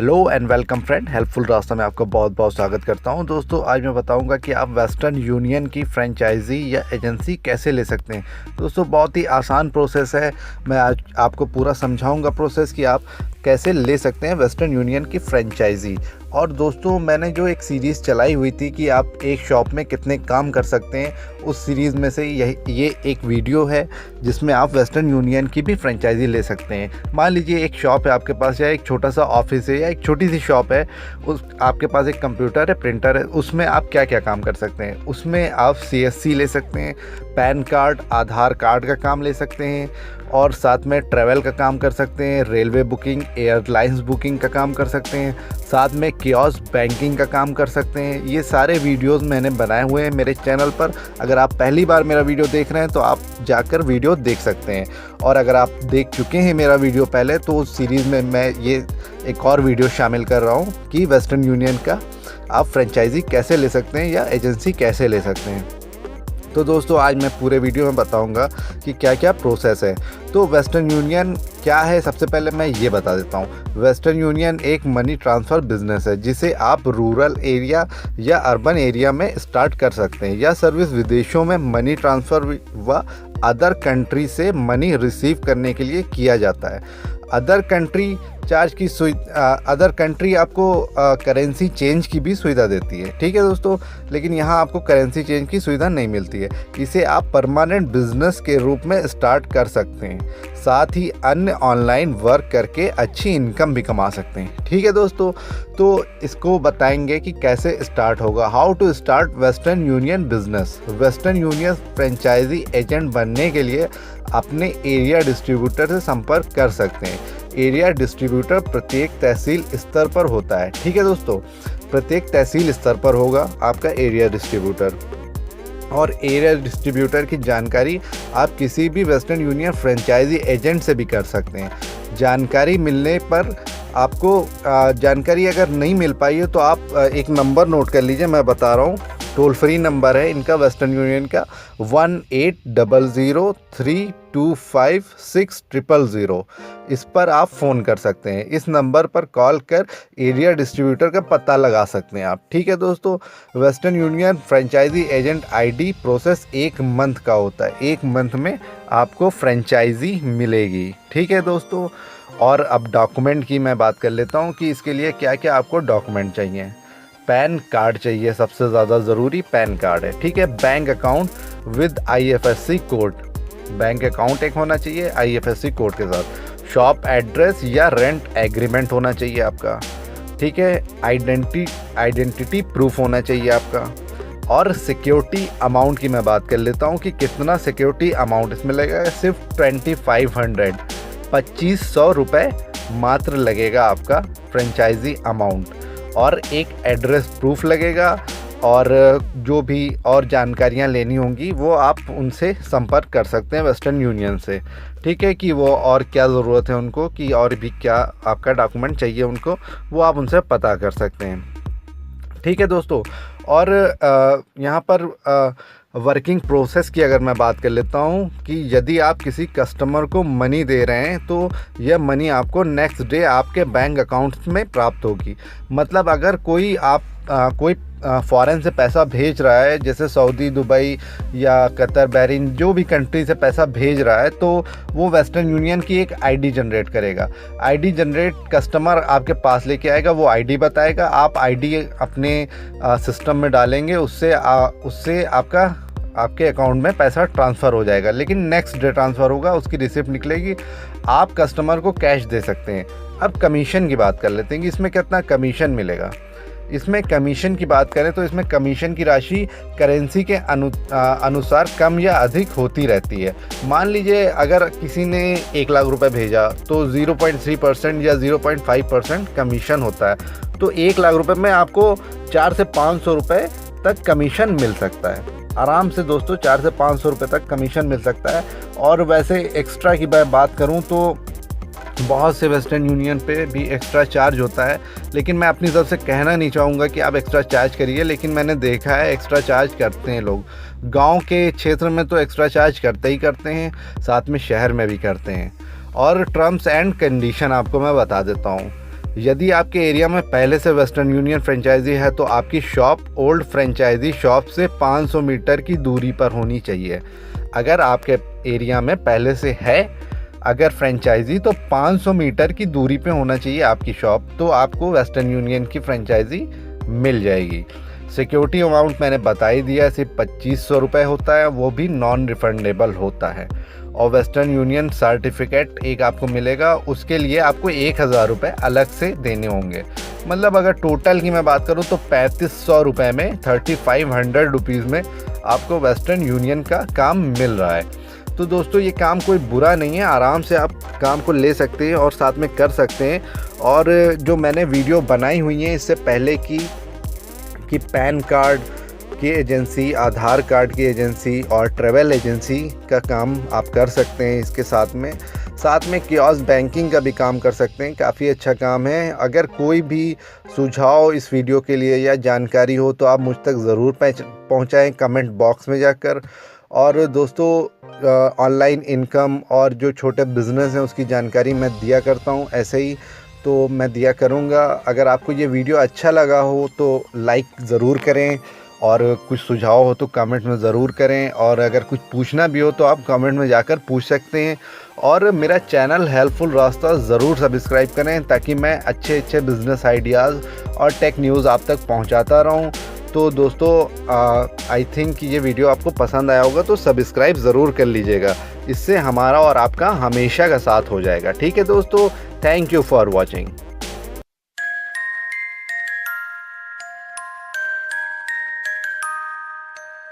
Hello and welcome friend, helpful रास्ता में आपका बहुत बहुत स्वागत करता हूं। दोस्तों, आज मैं बताऊंगा कि आप वेस्टर्न यूनियन की फ्रेंचाइजी या एजेंसी कैसे ले सकते हैं। दोस्तों, बहुत ही आसान प्रोसेस है। मैं आज आपको पूरा समझाऊंगा प्रोसेस कि आप कैसे ले सकते हैं वेस्टर्न यूनियन की फ्रेंचाइजी। और दोस्तों, मैंने जो एक सीरीज़ चलाई हुई थी कि आप एक शॉप में कितने काम कर सकते हैं, उस सीरीज़ में से ये एक वीडियो है जिसमें आप वेस्टर्न यूनियन की भी फ्रेंचाइजी ले सकते हैं। मान लीजिए एक शॉप है आपके पास, या एक छोटा सा ऑफिस है, या एक छोटी सी शॉप है, उस आपके पास एक कंप्यूटर है, प्रिंटर है, उसमें आप क्या क्या काम कर सकते हैं। उसमें आप CSC ले सकते हैं, पैन कार्ड, आधार कार्ड का काम ले सकते हैं, और साथ में ट्रैवल का काम कर सकते हैं, रेलवे बुकिंग, एयरलाइंस बुकिंग का काम कर सकते हैं, साथ में कियोस्क बैंकिंग का काम कर सकते हैं। ये सारे वीडियोस मैंने बनाए हुए हैं मेरे चैनल पर। अगर आप पहली बार मेरा वीडियो देख रहे हैं तो आप जाकर वीडियो देख सकते हैं, और अगर आप देख चुके हैं मेरा वीडियो पहले तो उस सीरीज़ में मैं ये एक और वीडियो शामिल कर रहा हूँ कि वेस्टर्न यूनियन का आप फ्रेंचाइजी कैसे ले सकते हैं या एजेंसी कैसे ले सकते हैं। तो दोस्तों, आज मैं पूरे वीडियो में बताऊंगा कि क्या क्या प्रोसेस है। तो वेस्टर्न यूनियन क्या है, सबसे पहले मैं ये बता देता हूँ। वेस्टर्न यूनियन एक मनी ट्रांसफ़र बिजनेस है जिसे आप रूरल एरिया या अर्बन एरिया में स्टार्ट कर सकते हैं। यह सर्विस विदेशों में मनी ट्रांसफ़र व अदर कंट्री से मनी रिसीव करने के लिए किया जाता है। अदर कंट्री अदर कंट्री आपको करेंसी चेंज की भी सुविधा देती है, ठीक है दोस्तों, लेकिन यहाँ आपको करेंसी चेंज की सुविधा नहीं मिलती है। इसे आप परमानेंट बिजनेस के रूप में स्टार्ट कर सकते हैं, साथ ही अन्य ऑनलाइन वर्क करके अच्छी इनकम भी कमा सकते हैं, ठीक है दोस्तों। तो इसको बताएंगे कि कैसे स्टार्ट होगा। How to start western union business. Western union franchise agent बनने के लिए अपने एरिया डिस्ट्रीब्यूटर से संपर्क कर सकते हैं। एरिया डिस्ट्रीब्यूटर प्रत्येक तहसील स्तर पर होता है, ठीक है दोस्तों, प्रत्येक तहसील स्तर पर होगा आपका एरिया डिस्ट्रीब्यूटर। और एरिया डिस्ट्रीब्यूटर की जानकारी आप किसी भी वेस्टर्न यूनियन फ्रेंचाइजी एजेंट से भी कर सकते हैं। जानकारी मिलने पर आपको जानकारी अगर नहीं मिल पाई है तो आप एक नंबर नोट कर लीजिए, मैं बता रहा हूँ। टोल फ्री नंबर है इनका वेस्टर्न यूनियन का 1800325600। इस पर आप फ़ोन कर सकते हैं। इस नंबर पर कॉल कर एरिया डिस्ट्रीब्यूटर का पता लगा सकते हैं आप, ठीक है दोस्तों। Western union franchise agent ID process 1 month का होता है। 1 मंथ में आपको फ्रेंचाइजी मिलेगी, ठीक है दोस्तों। और अब डॉक्यूमेंट की मैं बात कर लेता हूँ कि इसके लिए क्या क्या आपको डॉक्यूमेंट चाहिए। पैन कार्ड चाहिए, सबसे ज़्यादा ज़रूरी पैन कार्ड है, ठीक है। Bank account with IFSC code, bank account एक होना चाहिए IFSC कोड के साथ। शॉप एड्रेस या रेंट एग्रीमेंट होना चाहिए आपका, ठीक है। आइडेंटिटी प्रूफ होना चाहिए आपका। और सिक्योरिटी अमाउंट की मैं बात कर लेता हूँ कि कितना सिक्योरिटी अमाउंट इसमें लगेगा। सिर्फ 2500 रुपये मात्र लगेगा आपका फ्रेंचाइजी अमाउंट। और एक एड्रेस प्रूफ लगेगा, और जो भी और जानकारियां लेनी होंगी वो आप उनसे संपर्क कर सकते हैं वेस्टर्न यूनियन से, ठीक है, कि वो और क्या ज़रूरत है उनको, कि और भी क्या आपका डॉक्यूमेंट चाहिए उनको, वो आप उनसे पता कर सकते हैं, ठीक है दोस्तों। और यहाँ पर वर्किंग प्रोसेस की अगर मैं बात कर लेता हूँ कि यदि आप किसी कस्टमर को मनी दे रहे हैं तो यह मनी आपको नेक्स्ट डे आपके बैंक अकाउंट्स में प्राप्त होगी। मतलब अगर कोई फ़ॉरेन से पैसा भेज रहा है, जैसे सऊदी, दुबई या कतर, बहरीन, जो भी कंट्री से पैसा भेज रहा है, तो वो वेस्टर्न यूनियन की एक ID जनरेट करेगा। ID जनरेट कस्टमर आपके पास लेके आएगा, वो ID बताएगा, आप ID अपने सिस्टम में डालेंगे, उससे आपके अकाउंट में पैसा ट्रांसफ़र हो जाएगा। लेकिन नेक्स्ट डे ट्रांसफ़र होगा, उसकी रिसिप्ट निकलेगी, आप कस्टमर को कैश दे सकते हैं। अब कमीशन की बात कर लेते हैं कि इसमें कितना कमीशन मिलेगा। इसमें कमीशन की बात करें तो इसमें कमीशन की राशि करेंसी के अनुसार कम या अधिक होती रहती है। मान लीजिए अगर किसी ने 1 लाख रुपए भेजा तो 0.3% या 0.5% कमीशन होता है। तो 1 लाख रुपए में आपको 400 से 500 रुपये तक कमीशन मिल सकता है, आराम से दोस्तों। 400 से 500 रुपये तक कमीशन मिल सकता है। और वैसे एक्स्ट्रा की मैं बात करूँ तो बहुत से वेस्टर्न यूनियन पे भी एक्स्ट्रा चार्ज होता है, लेकिन मैं अपनी तरफ से कहना नहीं चाहूँगा कि आप एक्स्ट्रा चार्ज करिए, लेकिन मैंने देखा है एक्स्ट्रा चार्ज करते हैं लोग। गांव के क्षेत्र में तो एक्स्ट्रा चार्ज करते ही करते हैं, साथ में शहर में भी करते हैं। और टर्म्स एंड कंडीशन आपको मैं बता देता हूँ। यदि आपके एरिया में पहले से वेस्टर्न यूनियन फ्रेंचाइजी है तो आपकी शॉप ओल्ड फ्रेंचाइजी शॉप से 500 मीटर की दूरी पर होनी चाहिए। अगर आपके एरिया में पहले से है अगर फ्रेंचाइजी तो 500 मीटर की दूरी पे होना चाहिए आपकी शॉप, तो आपको वेस्टर्न यूनियन की फ्रेंचाइजी मिल जाएगी। सिक्योरिटी अमाउंट मैंने बता ही दिया, सिर्फ 2500 रुपये होता है, वो भी नॉन रिफंडेबल होता है। और वेस्टर्न यूनियन सर्टिफिकेट एक आपको मिलेगा, उसके लिए आपको 1000 रुपये अलग से देने होंगे। मतलब अगर टोटल की मैं बात करूँ तो 3500 रुपये में 3500 रुपीज़ में आपको वेस्टर्न यूनियन का काम मिल रहा है। तो दोस्तों ये काम कोई बुरा नहीं है, आराम से आप काम को ले सकते हैं और साथ में कर सकते हैं। और जो मैंने वीडियो बनाई हुई है इससे पहले की कि पैन कार्ड की एजेंसी, आधार कार्ड की एजेंसी और ट्रैवल एजेंसी का काम आप कर सकते हैं। इसके साथ में कियोस्क बैंकिंग का भी काम कर सकते हैं, काफ़ी अच्छा काम है। अगर कोई भी सुझाव इस वीडियो के लिए या जानकारी हो तो आप मुझ तक ज़रूर पहुंचाएं कमेंट बॉक्स में जाकर। और दोस्तों ऑनलाइन इनकम और जो छोटे बिज़नेस हैं उसकी जानकारी मैं दिया करता हूं, ऐसे ही तो मैं दिया करूंगा। अगर आपको ये वीडियो अच्छा लगा हो तो लाइक ज़रूर करें और कुछ सुझाव हो तो कमेंट में ज़रूर करें। और अगर कुछ पूछना भी हो तो आप कमेंट में जाकर पूछ सकते हैं। और मेरा चैनल हेल्पफुल रास्ता ज़रूर सब्सक्राइब करें ताकि मैं अच्छे बिज़नेस आइडियाज़ और टेक न्यूज़ आप तक पहुंचाता रहूं। तो दोस्तों आई थिंक ये वीडियो आपको पसंद आया होगा, तो सब्सक्राइब ज़रूर कर लीजिएगा। इससे हमारा और आपका हमेशा का साथ हो जाएगा। ठीक है दोस्तों, थैंक यू फॉर वॉचिंग।